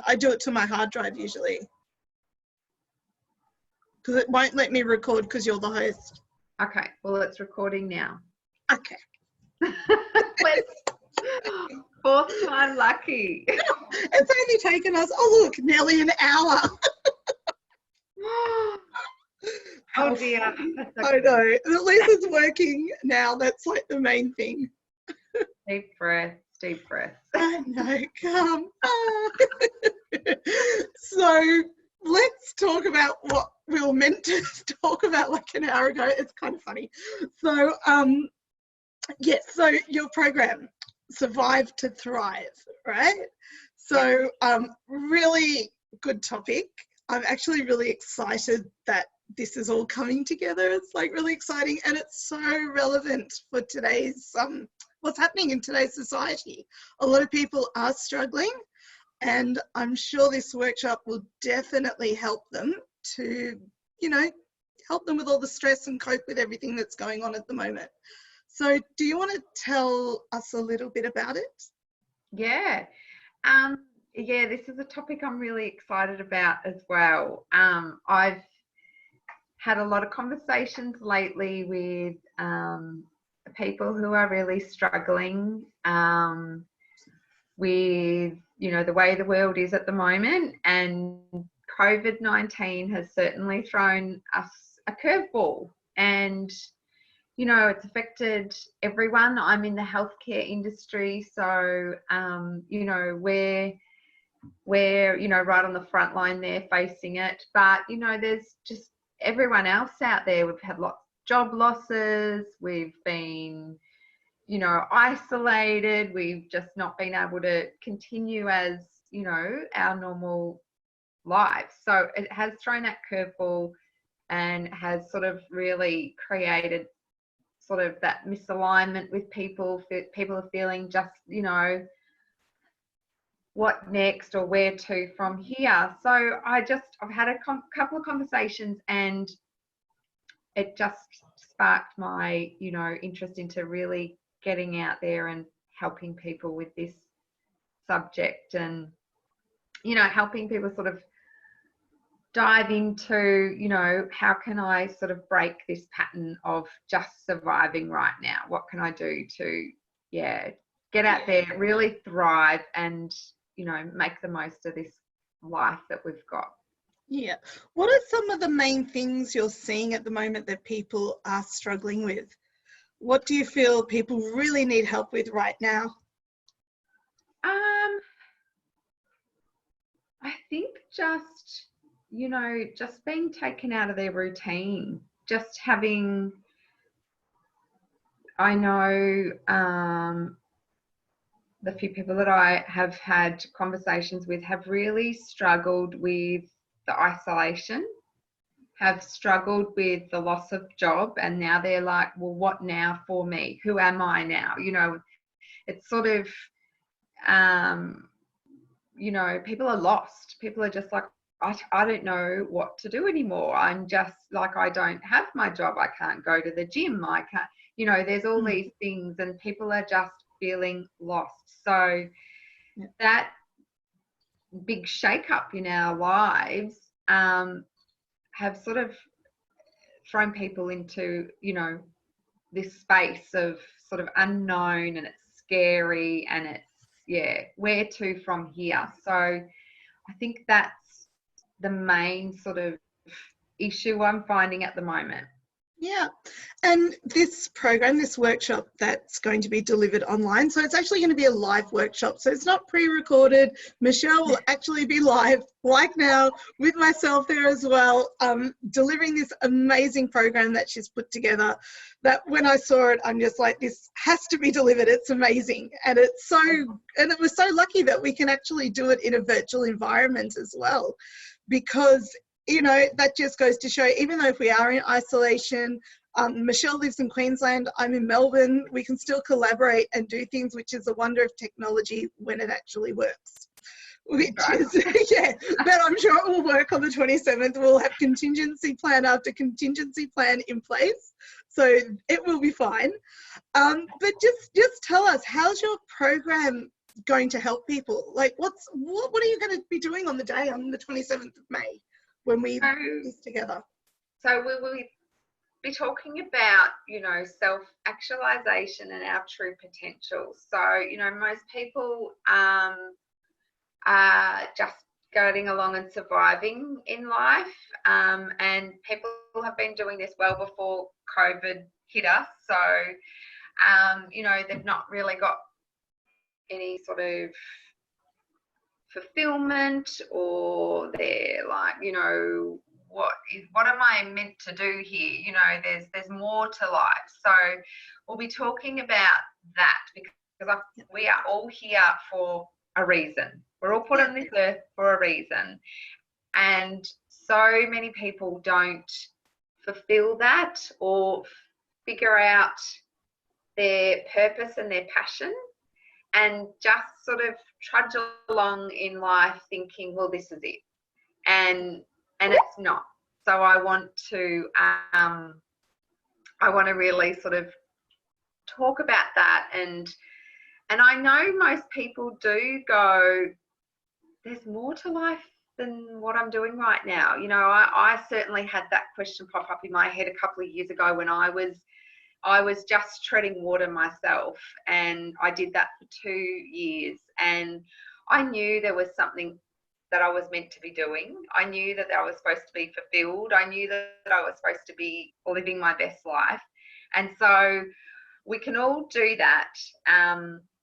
I do it to my hard drive usually. Because it won't let me record because you're the host. Okay, well, it's recording now. Okay. Fourth time lucky. It's only taken us, oh look, nearly an hour. Oh dear. I know. At least it's working now. That's like the main thing. Deep breath, deep breath. I know. Come on. So let's talk about what we were meant to talk about like an hour ago. It's kind of funny. So, yes, so your program, Survive to Thrive, right? So, really good topic. I'm actually really excited that this is all coming together. It's like really exciting, and it's so relevant for today's, what's happening in today's society. A lot of people are struggling, and I'm sure this workshop will definitely help them to, you know, help them with all the stress and cope with everything that's going on at the moment. So do you want to tell us a little bit about it? Yeah. Yeah, this is a topic I'm really excited about as well. I've had a lot of conversations lately with people who are really struggling with, you know, the way the world is at the moment, and COVID-19 has certainly thrown us a curveball, and you know, it's affected everyone. I'm in the healthcare industry, so you know, we're you know, right on the front line there facing it, but you know, there's just everyone else out there. We've had lots of job losses, we've been, you know, isolated, we've just not been able to continue as, you know, our normal lives. So it has thrown that curveball and has sort of really created sort of that misalignment with people. People are feeling just, you know, what next or where to from here. So I've had a couple of conversations, and it just sparked my, you know, interest into really getting out there and helping people with this subject, and, you know, helping people sort of dive into, you know, how can I sort of break this pattern of just surviving right now? What can I do to, yeah, get out there, really thrive, and, you know, make the most of this life that we've got? Yeah. What are some of the main things you're seeing at the moment that people are struggling with? What do you feel people really need help with right now? I think just, you know, just being taken out of their routine, just having, I know the few people that I have had conversations with have really struggled with the isolation, have struggled with the loss of job, and now they're like, well, what now for me? Who am I now? You know, it's sort of, you know, people are lost. People are just like, I don't know what to do anymore. I'm just like, I don't have my job. I can't go to the gym. I can't, you know, there's all these things, and people are just feeling lost. So that big shake-up in our lives have sort of thrown people into, you know, this space of sort of unknown, and it's scary, and it's, yeah, where to from here? So I think that's the main sort of issue I'm finding at the moment. Yeah, and this program, this workshop that's going to be delivered online, so it's actually going to be a live workshop, so it's not pre-recorded. Michelle will actually be live like now with myself there as well, delivering this amazing program that she's put together, that when I saw it, I'm just like, this has to be delivered. It's amazing. And it's so, and it was so lucky that we can actually do it in a virtual environment as well, because you know, that just goes to show, even though if we are in isolation, Michelle lives in Queensland, I'm in Melbourne, we can still collaborate and do things, which is a wonder of technology when it actually works. Which is, yeah, but I'm sure it will work on the 27th. We'll have contingency plan after contingency plan in place, so it will be fine. But just tell us, how's your program going to help people? Like, what are you going to be doing on the day on the 27th of May when we put this together? So we will be talking about, you know, self-actualization and our true potential. So, you know, most people are just going along and surviving in life, and people have been doing this well before COVID hit us. So, you know, they've not really got any sort of fulfillment, or they're like, you know, what am I meant to do here? You know, there's more to life. So we'll be talking about that, because we are all here for a reason. We're all put on this earth for a reason. And so many people don't fulfill that or figure out their purpose and their passion, and just sort of trudge along in life thinking, well, this is it. And it's not. So I want to really sort of talk about that, and I know most people do go, there's more to life than what I'm doing right now. You know, I certainly had that question pop up in my head a couple of years ago when I was just treading water myself, and I did that for 2 years, and I knew there was something that I was meant to be doing. I knew that I was supposed to be fulfilled. I knew that I was supposed to be living my best life. And so we can all do that.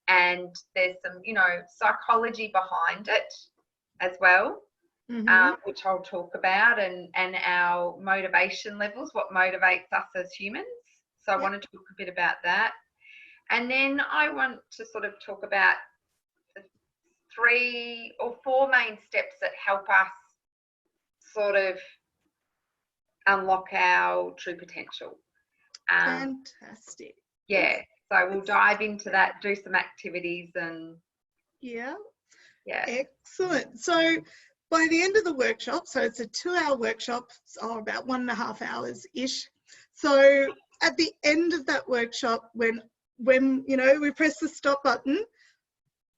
And there's some, you know, psychology behind it as well, which I'll talk about, and our motivation levels, what motivates us as humans. So I want to talk a bit about that. And then I want to sort of talk about 3 or 4 main steps that help us sort of unlock our true potential. Fantastic. Yeah. So we'll dive into that, do some activities, and yeah. Excellent. So by the end of the workshop, so it's a 2-hour workshop, so about 1.5 hours-ish. So at the end of that workshop, when you know, we press the stop button,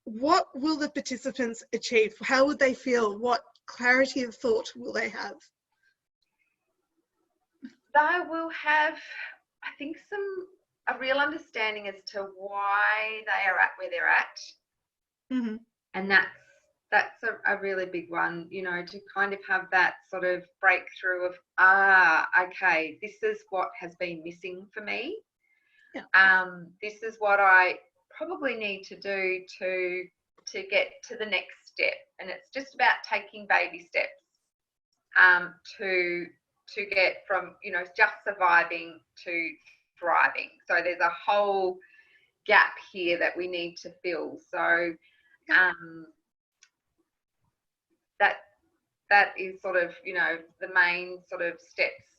what will the participants achieve? How would they feel? What clarity of thought will they have? They will have, I think, a real understanding as to why they are at where they're at. And that's a really big one, you know, to kind of have that sort of breakthrough of, okay, this is what has been missing for me. This is what I probably need to do to get to the next step. And it's just about taking baby steps to get from, you know, just surviving to thriving. So there's a whole gap here that we need to fill. So that is sort of, you know, the main sort of steps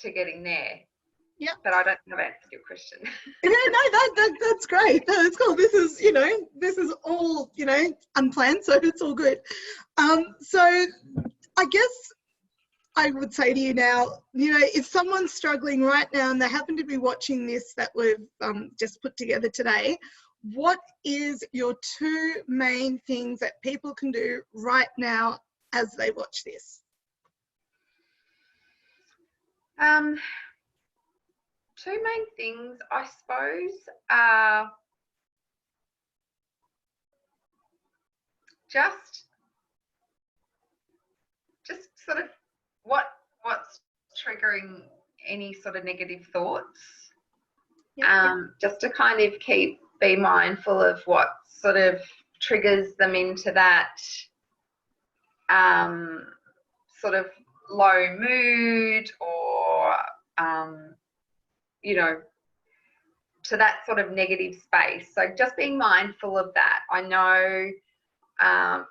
to getting there. Yeah. But I don't know if I answered your question. Yeah, no, that's great. No, it's cool. This is, you know, this is all, you know, unplanned, so it's all good. So I guess I would say to you now, you know, if someone's struggling right now and they happen to be watching this that we've just put together today, what is your 2 main things that people can do right now as they watch this? 2 main things, I suppose, are just sort of what's triggering any sort of negative thoughts. Just to kind of be mindful of what sort of triggers them into that sort of low mood, or you know, to that sort of negative space. So just being mindful of that. I know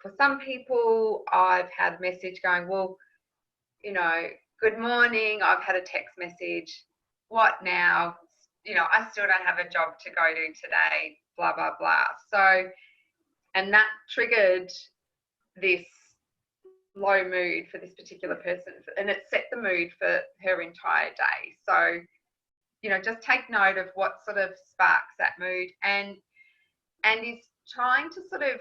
for some people, I've had a message going, well, you know, good morning, I've had a text message, what now? You know, I still don't have a job to go to today, blah, blah, blah. So, and that triggered this low mood for this particular person, and it set the mood for her entire day. So, you know, just take note of what sort of sparks that mood, and is trying to sort of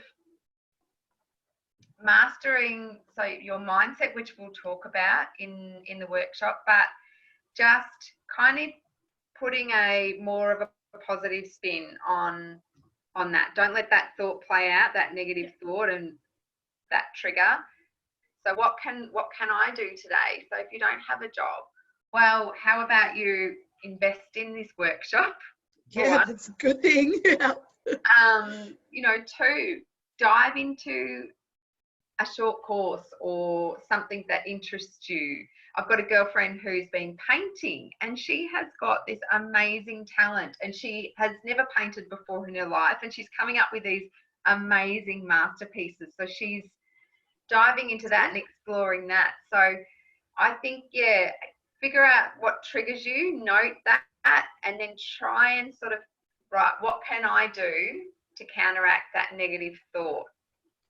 mastering your mindset, which we'll talk about in the workshop, but just kind of putting a more of a positive spin on that. Don't let that thought play out, that negative thought and that trigger. So what can I do today? So if you don't have a job, well, how about you invest in this workshop? Yeah, that's a good thing. Yeah. You know, 2, dive into a short course or something that interests you. I've got a girlfriend who's been painting, and she has got this amazing talent, and she has never painted before in her life, and she's coming up with these amazing masterpieces. So she's diving into that and exploring that. So I think, yeah, figure out what triggers you, note that, and then try and sort of, right, what can I do to counteract that negative thought?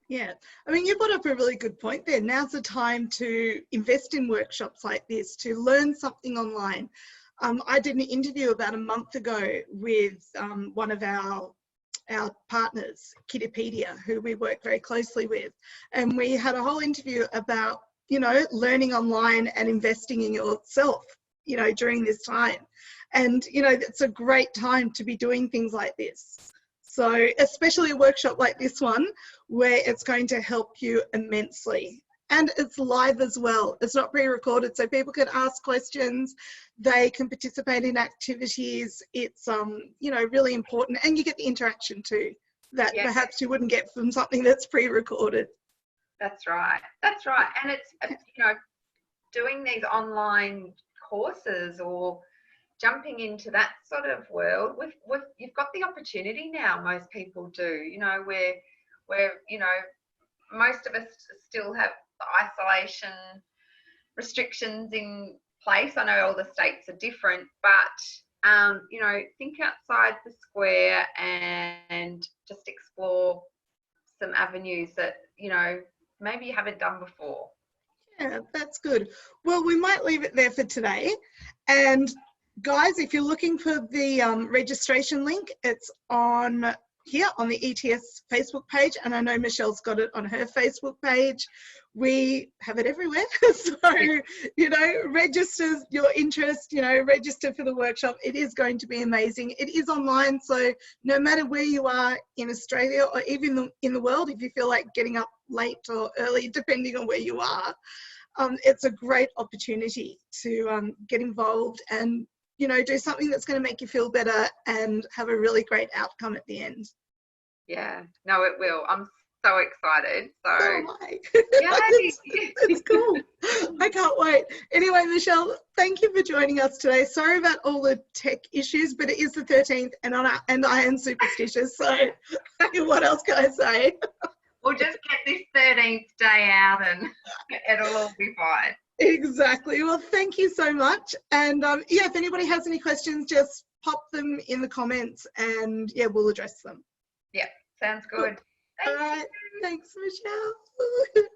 Yeah, I mean, you brought up a really good point there. Now's the time to invest in workshops like this, to learn something online. I did an interview about a month ago with one of our partners, Kiddopedia, who we work very closely with. And we had a whole interview about, you know, learning online and investing in yourself, you know, during this time. And, you know, it's a great time to be doing things like this. So especially a workshop like this one, where it's going to help you immensely. And it's live as well. It's not pre-recorded, so people can ask questions. They can participate in activities. It's, you know, really important. And you get the interaction too, that perhaps you wouldn't get from something that's pre-recorded. That's right. That's right. And it's, you know, doing these online courses or jumping into that sort of world, you've got the opportunity now. Most people do, you know, where you know, most of us still have isolation restrictions in place. I know all the states are different, but you know, think outside the square and just explore some avenues that, you know, maybe you haven't done before. Yeah, that's good. Well, we might leave it there for today. And guys, if you're looking for the registration link, it's on here on the ETS Facebook page. And I know Michelle's got it on her Facebook page. We have it everywhere. So, you know, register your interest, you know, register for the workshop. It is going to be amazing. It is online. So no matter where you are in Australia or even in the world, if you feel like getting up late or early, depending on where you are, it's a great opportunity to get involved and, you know, do something that's going to make you feel better and have a really great outcome at the end. Yeah, no, it will. I'm so excited. So am I. It's cool. I can't wait. Anyway, Michelle, thank you for joining us today. Sorry about all the tech issues, but it is the 13th and I am superstitious. So what else can I say? We'll just get this 13th day out and it'll all be fine. Exactly. Well, thank you so much. And yeah, if anybody has any questions, just pop them in the comments and yeah, we'll address them. Yeah, sounds good. All right. Thanks, Michelle.